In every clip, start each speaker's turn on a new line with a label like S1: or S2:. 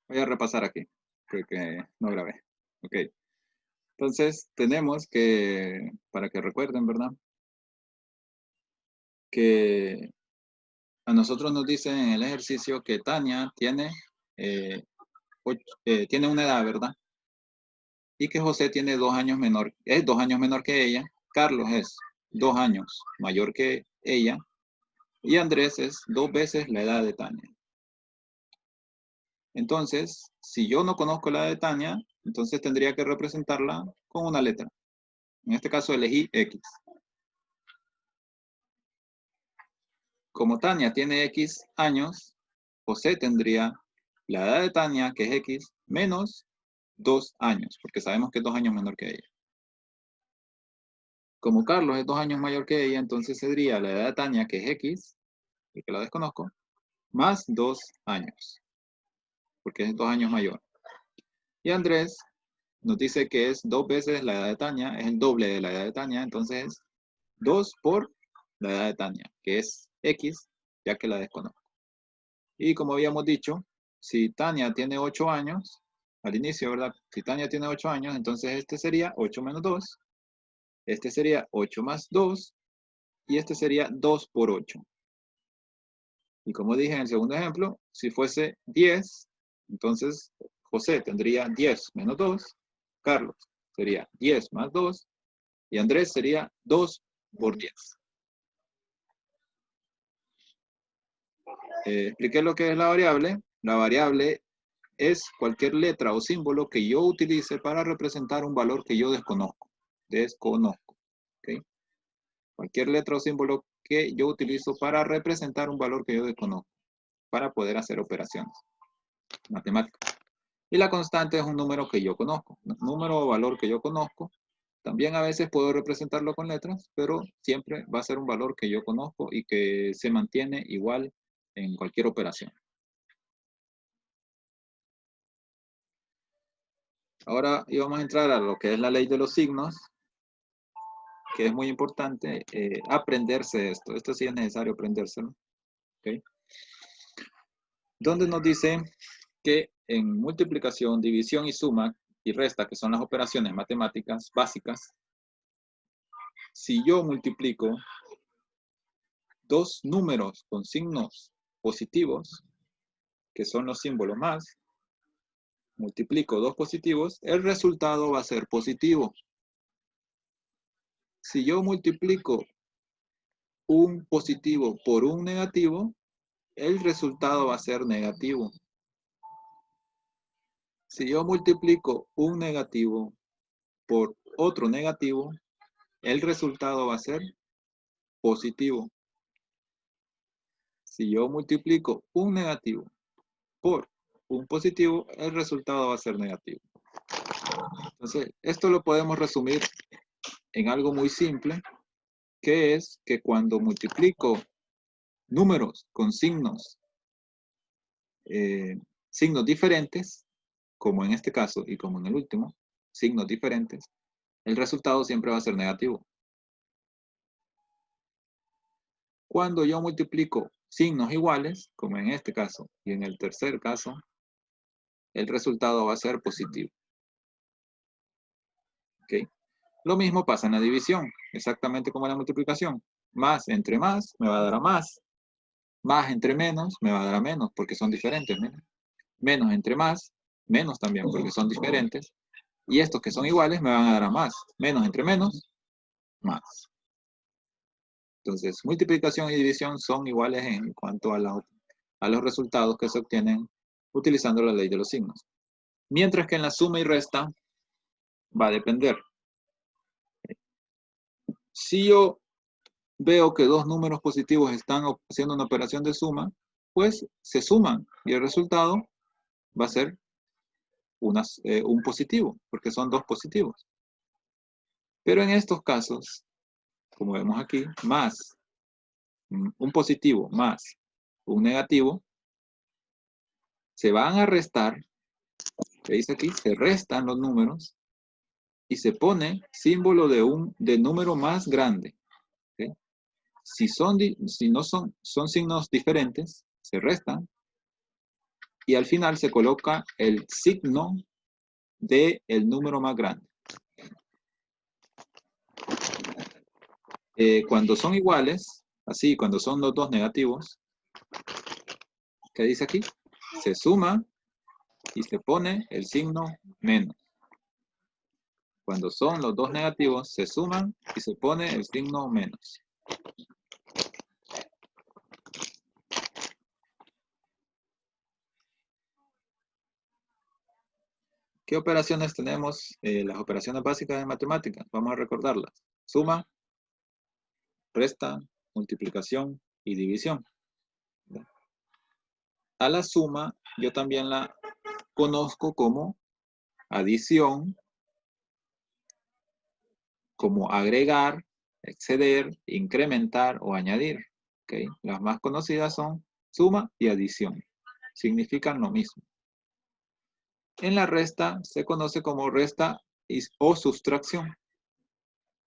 S1: Voy a repasar aquí, porque no grabé. Ok. Entonces, tenemos que, para que recuerden, ¿verdad? Que a nosotros nos dicen en el ejercicio que Tania tiene, tiene una edad, ¿verdad? Y que José tiene 2 años menor, es 2 años menor que ella. Carlos es 2 años mayor que ella. Y Andrés es 2 veces la edad de Tania. Entonces, si yo no conozco la edad de Tania, entonces tendría que representarla con una letra. En este caso elegí X. Como Tania tiene X años, José tendría la edad de Tania, que es X, menos 2 años, porque sabemos que es 2 años menor que ella. Como Carlos es 2 años mayor que ella, entonces sería la edad de Tania, que es X, y que la desconozco, más 2 años, porque es 2 años mayor. Y Andrés nos dice que es 2 veces la edad de Tania, es el doble de la edad de Tania, entonces es 2 por la edad de Tania, que es X, ya que la desconozco. Y como habíamos dicho, si Tania tiene 8 años, al inicio, ¿verdad? Si Tania tiene 8 años, entonces este sería 8 menos 2, este sería 8 más 2, y este sería 2 por 8. Y como dije en el segundo ejemplo, si fuese 10, entonces José tendría 10 menos 2, Carlos sería 10 más 2, y Andrés sería 2 por 10. Expliqué lo que es la variable. La variable es cualquier letra o símbolo que yo utilice para representar un valor que yo desconozco. ¿Okay? Cualquier letra o símbolo que yo utilizo para representar un valor que yo desconozco, para poder hacer operaciones matemáticas. Y la constante es un número que yo conozco, número o valor que yo conozco. También a veces puedo representarlo con letras, pero siempre va a ser un valor que yo conozco y que se mantiene igual en cualquier operación. Ahora íbamos a entrar a lo que es la ley de los signos, que es muy importante aprenderse esto. Esto sí es necesario aprendérselo. ¿Okay? Donde nos dice que en multiplicación, división y suma y resta, que son las operaciones matemáticas básicas, si yo multiplico dos números con signos positivos, que son los símbolos más, multiplico dos positivos, el resultado va a ser positivo. Si yo multiplico un positivo por un negativo, el resultado va a ser negativo. Si yo multiplico un negativo por otro negativo, el resultado va a ser positivo. Si yo multiplico un negativo por un positivo, el resultado va a ser negativo. Entonces, esto lo podemos resumir en algo muy simple, que es que cuando multiplico números con signos diferentes, como en este caso y como en el último, signos diferentes, el resultado siempre va a ser negativo. Cuando yo multiplico signos iguales, como en este caso y en el tercer caso, el resultado va a ser positivo. ¿Okay? Lo mismo pasa en la división, exactamente como en la multiplicación. Más entre más me va a dar a más. Más entre menos me va a dar a menos, porque son diferentes. ¿no? Menos entre más, menos también, porque son diferentes. Y estos que son iguales me van a dar a más. Menos entre menos, más. Entonces, multiplicación y división son iguales en cuanto a los resultados que se obtienen utilizando la ley de los signos. Mientras que en la suma y resta va a depender. Si yo veo que dos números positivos están haciendo una operación de suma, pues se suman y el resultado va a ser un positivo, porque son dos positivos. Pero en estos casos, como vemos aquí, más un positivo más un negativo, se van a restar, ¿veis aquí? Se restan los números y se pone símbolo de número más grande. ¿Okay? Si no son signos diferentes, se restan. y al final se coloca el signo del número más grande. Cuando son iguales, así, cuando son los dos negativos, ¿qué dice aquí? Se suma y se pone el signo menos. Cuando son los dos negativos, se suman y se pone el signo menos. ¿Qué operaciones tenemos? Las operaciones básicas de matemáticas. Vamos a recordarlas. Suma, resta, multiplicación y división. A la suma, yo también la conozco como adición, como agregar, exceder, incrementar o añadir. ¿Okay? Las más conocidas son suma y adición. Significan lo mismo. En la resta se conoce como resta o sustracción.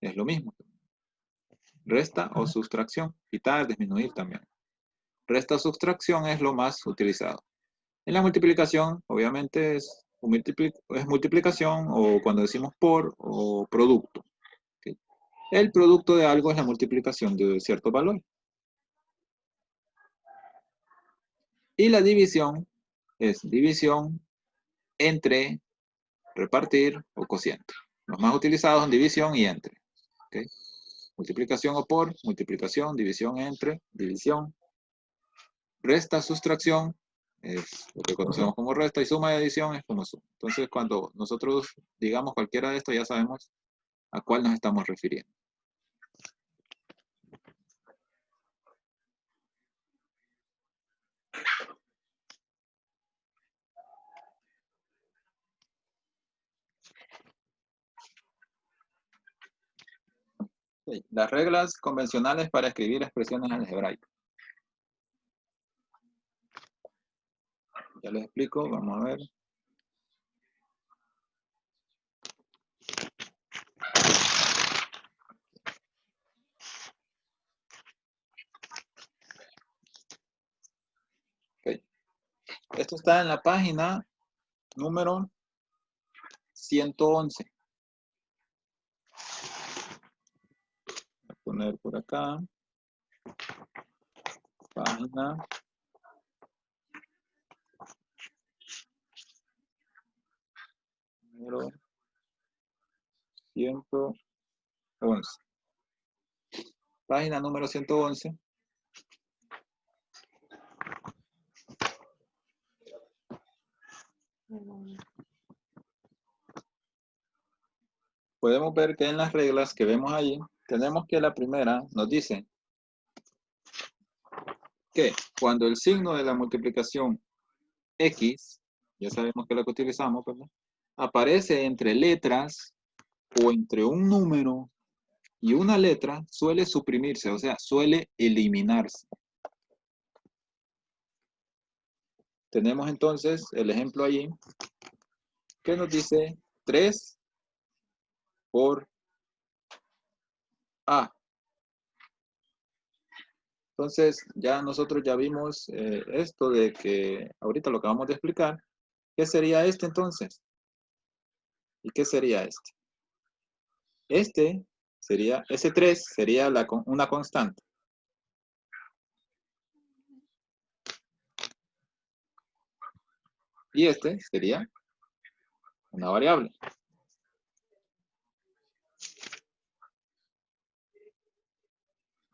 S1: Es lo mismo. Resta o sustracción. Quitar, disminuir también. Resta o sustracción es lo más utilizado. En la multiplicación, obviamente, es multiplicación o cuando decimos por o producto. ¿Okay? El producto de algo es la multiplicación de cierto valor. Y la división es división entre, repartir o cociente. Los más utilizados son división y entre. ¿Okay? Multiplicación o por, multiplicación, división entre, división. Resta, sustracción, es lo que conocemos como resta, y suma y adición es como suma. Entonces, cuando nosotros digamos cualquiera de estos, ya sabemos a cuál nos estamos refiriendo. Okay. Las reglas convencionales para escribir expresiones algebraicas. Ya les explico, vamos a ver. Okay. Esto está en la página número 111. Voy a poner por acá. Página número 111. Página número 111. Podemos ver que en las reglas que vemos allí, tenemos que la primera nos dice que cuando el signo de la multiplicación X, ya sabemos que es lo que utilizamos, ¿verdad? Aparece entre letras o entre un número y una letra, suele suprimirse, o sea, suele eliminarse. Tenemos entonces el ejemplo allí que nos dice 3 por A. Entonces, ya nosotros ya vimos esto de que ahorita lo acabamos de explicar. ¿Qué sería este entonces? ¿Y qué sería este? Este sería, ese 3 sería una constante. Y este sería una variable.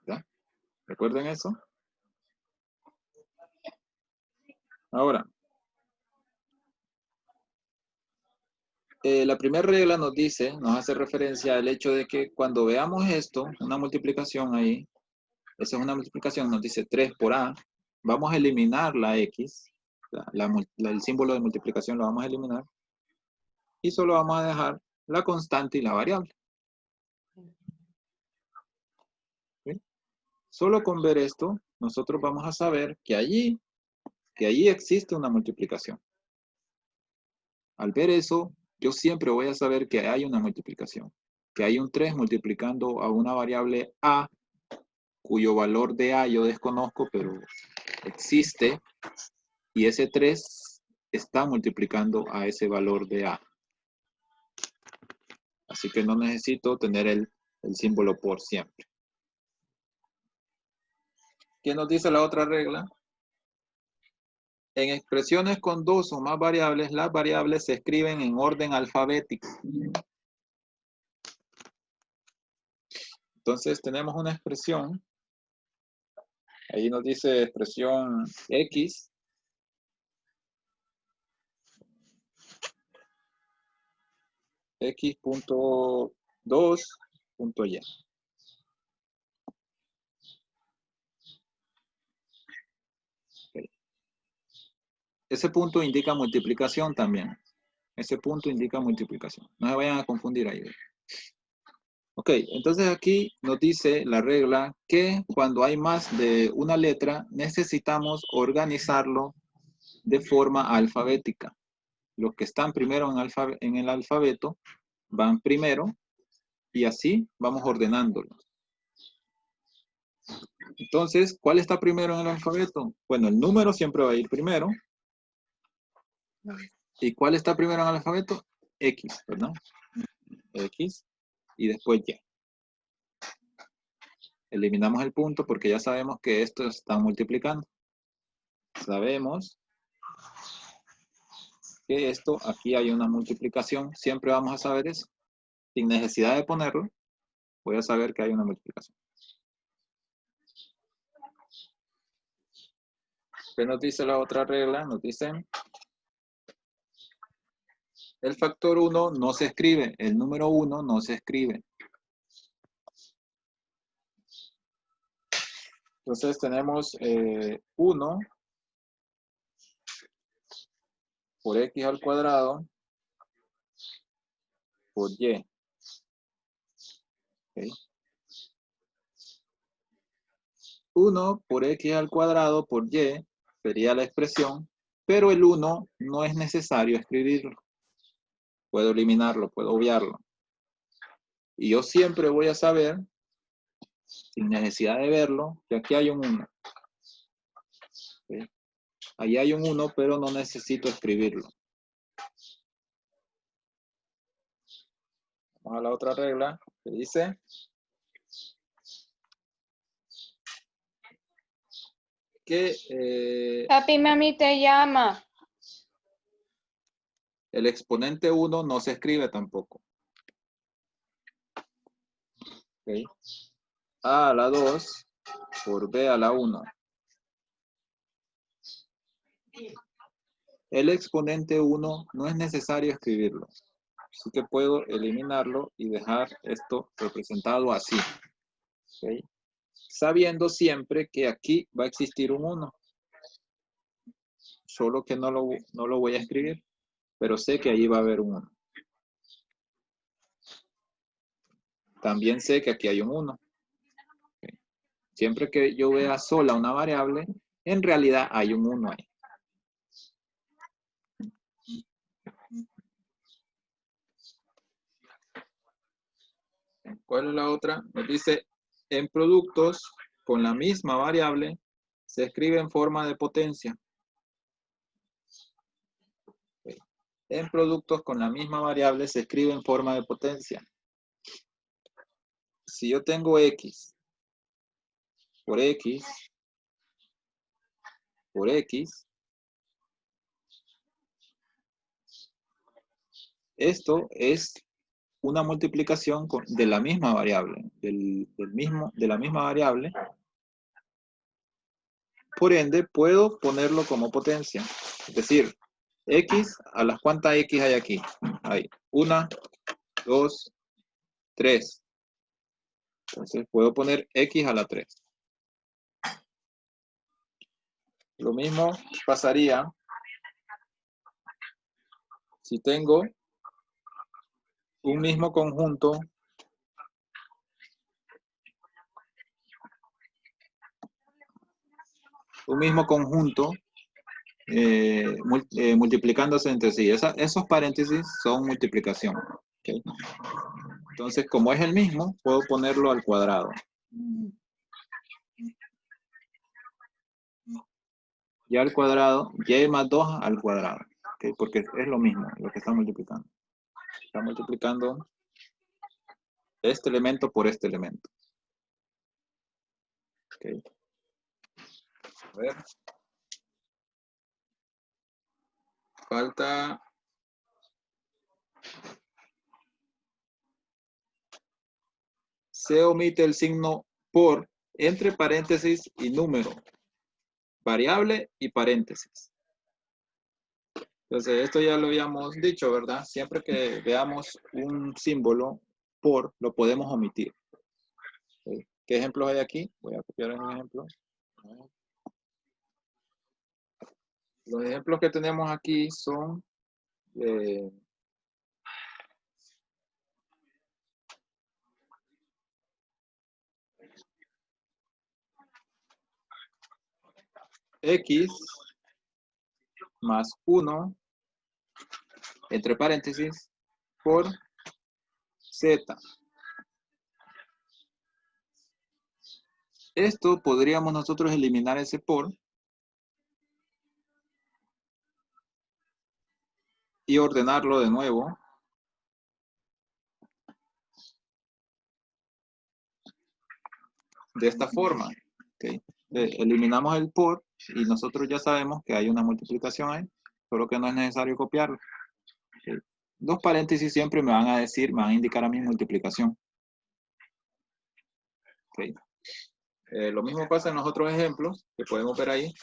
S1: ¿Ya? ¿Recuerden eso? Ahora, la primera regla nos dice, nos hace referencia al hecho de que cuando veamos esto, una multiplicación ahí, esa es una multiplicación, nos dice 3 por A, vamos a eliminar la X, el símbolo de multiplicación lo vamos a eliminar, y solo vamos a dejar la constante y la variable. ¿Sí? Solo con ver esto, nosotros vamos a saber que allí existe una multiplicación. Al ver eso, yo siempre voy a saber que hay una multiplicación, que hay un 3 multiplicando a una variable A, cuyo valor de A yo desconozco, pero existe, y ese 3 está multiplicando a ese valor de A. Así que no necesito tener el símbolo por siempre. ¿Qué nos dice la otra regla? En expresiones con dos o más variables, las variables se escriben en orden alfabético. Entonces tenemos una expresión. Ahí nos dice expresión X. X.2.y. Okay. Ese punto indica multiplicación también. Ese punto indica multiplicación. No se vayan a confundir ahí. Ok, entonces aquí nos dice la regla que cuando hay más de una letra necesitamos organizarlo de forma alfabética. Los que están primero en el alfabeto van primero y así vamos ordenándolos. Entonces, ¿cuál está primero en el alfabeto? Bueno, el número siempre va a ir primero. ¿Y cuál está primero en el alfabeto? X, ¿verdad? X y después Y. Eliminamos el punto porque ya sabemos que estos están multiplicando. Sabemos que esto, aquí hay una multiplicación. Siempre vamos a saber eso. Sin necesidad de ponerlo, voy a saber que hay una multiplicación. ¿Qué nos dice la otra regla? Nos dicen, el factor 1 no se escribe, el número 1 no se escribe. Entonces tenemos 1 por X al cuadrado por Y. Okay. 1 por X al cuadrado por Y sería la expresión, pero el 1 no es necesario escribirlo. Puedo eliminarlo, puedo obviarlo. Y yo siempre voy a saber, sin necesidad de verlo, que aquí hay un 1. ¿Okay? Ahí hay un 1, pero no necesito escribirlo. Vamos a la otra regla que dice que
S2: Papi, mami te llama.
S1: el exponente 1 no se escribe tampoco. ¿Okay? A a la 2 por B a la 1. El exponente 1 no es necesario escribirlo. Así que puedo eliminarlo y dejar esto representado así. ¿Okay? Sabiendo siempre que aquí va a existir un 1. Solo que no lo voy a escribir, pero sé que ahí va a haber un 1. También sé que aquí hay un 1. ¿Okay? Siempre que yo vea sola una variable, en realidad hay un 1 ahí. ¿Cuál es la otra? Nos dice, en productos con la misma variable, se escribe en forma de potencia. Okay. En productos con la misma variable, se escribe en forma de potencia. Si yo tengo X por X por X, esto es una multiplicación de la misma variable, de la misma variable. Por ende, puedo ponerlo como potencia. Es decir, X, ¿a las cuántas X hay aquí? Hay 1, 2, 3. Entonces, puedo poner X a la 3. Lo mismo pasaría si tengo un mismo conjunto multiplicándose entre sí. Esos paréntesis son multiplicación. ¿Okay? Entonces, como es el mismo, puedo ponerlo al cuadrado. Y al cuadrado, y más 2 al cuadrado. ¿ok? Porque es lo mismo lo que está multiplicando. Está multiplicando este elemento por este elemento. ¿Ok? A ver. Falta... Se omite el signo por entre paréntesis y número. Variable y paréntesis. Entonces, esto ya lo habíamos dicho, ¿verdad? Siempre que veamos un símbolo por, lo podemos omitir. ¿Sí? ¿Qué ejemplos hay aquí? Voy a copiar un ejemplo. Los ejemplos que tenemos aquí son X más 1 entre paréntesis por Z. Esto podríamos nosotros eliminar ese por y ordenarlo de nuevo de esta forma. ¿Okay? Eliminamos el por y nosotros ya sabemos que hay una multiplicación ahí, solo que no es necesario copiarlo. ¿Okay? Dos paréntesis siempre me van a decir, me van a indicar a mi multiplicación. ¿Okay? Lo mismo pasa en los otros ejemplos que podemos ver ahí.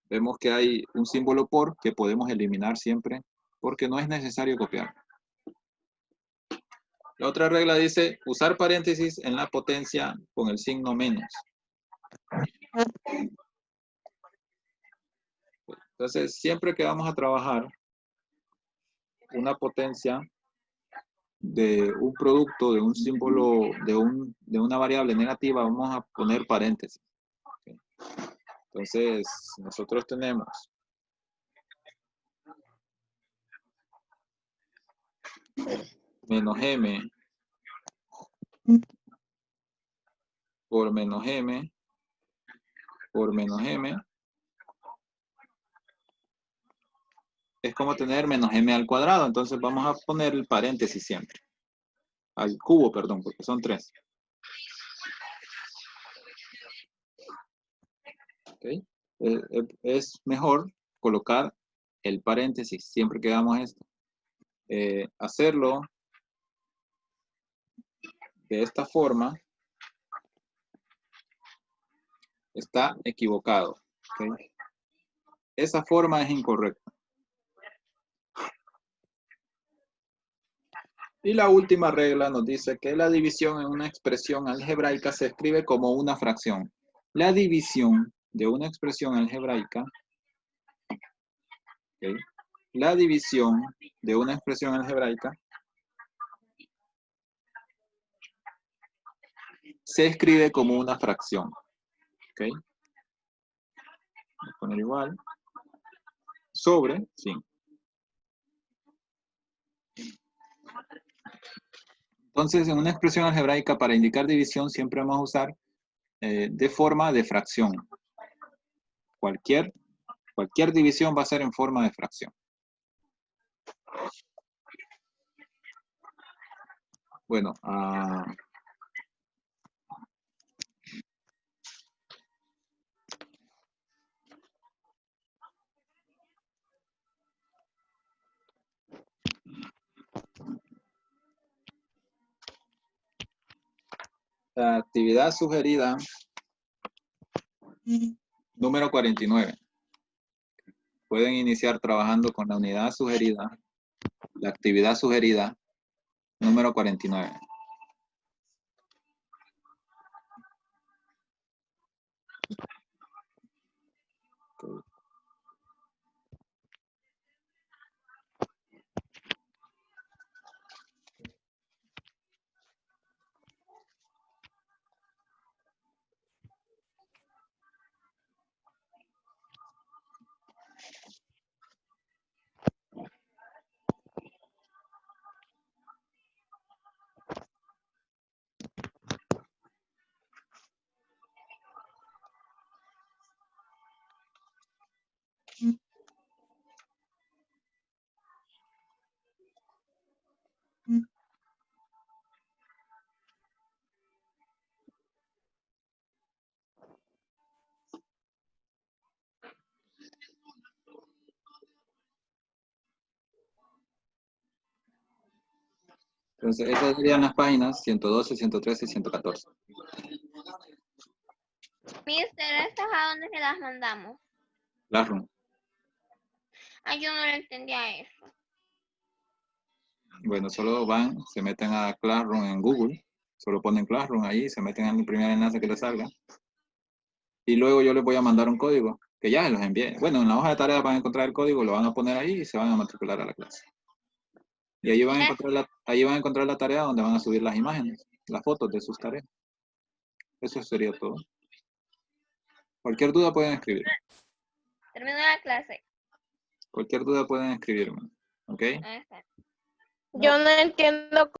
S1: Vemos que hay un símbolo por que podemos eliminar siempre porque no es necesario copiar. La otra regla dice usar paréntesis en la potencia con el signo menos. Entonces, siempre que vamos a trabajar una potencia de un producto, de un símbolo, de una variable negativa, vamos a poner paréntesis. ¿Okay? Entonces, nosotros tenemos menos m por menos m por menos m es como tener menos m al cuadrado. Entonces vamos a poner el paréntesis siempre. Al cubo, perdón, porque son 3. ¿Okay? Es mejor colocar el paréntesis siempre que hagamos esto. Hacerlo de esta forma está equivocado. ¿Okay? Esa forma es incorrecta. Y la última regla nos dice que la división en una expresión algebraica se escribe como una fracción. La división de una expresión algebraica, ¿okay? La división de una expresión algebraica se escribe como una fracción. ¿Okay? Voy a poner igual. Sobre 5. Entonces, en una expresión algebraica, para indicar división, siempre vamos a usar de forma de fracción. Cualquier división va a ser en forma de fracción. Bueno, la actividad sugerida número 49. Pueden iniciar trabajando con la unidad sugerida, la actividad sugerida número 49. Entonces, esas serían las páginas 112, 113 y 114.
S3: Mister, ¿estas a dónde se las mandamos?
S1: Classroom.
S3: Ay, yo no le entendía eso.
S1: Bueno, solo van, se meten a Classroom en Google, solo ponen Classroom ahí, se meten al primer enlace que les salga. Y luego yo les voy a mandar un código, que ya se los envié. Bueno, en la hoja de tarea van a encontrar el código, lo van a poner ahí y se van a matricular a la clase. Y ahí van a encontrar la tarea donde van a subir las imágenes, las fotos de sus tareas. Eso sería todo. Cualquier duda pueden escribir.
S3: Terminó la clase.
S1: Cualquier duda pueden escribirme. ¿Ok?
S3: Ahí está.
S2: Yo no entiendo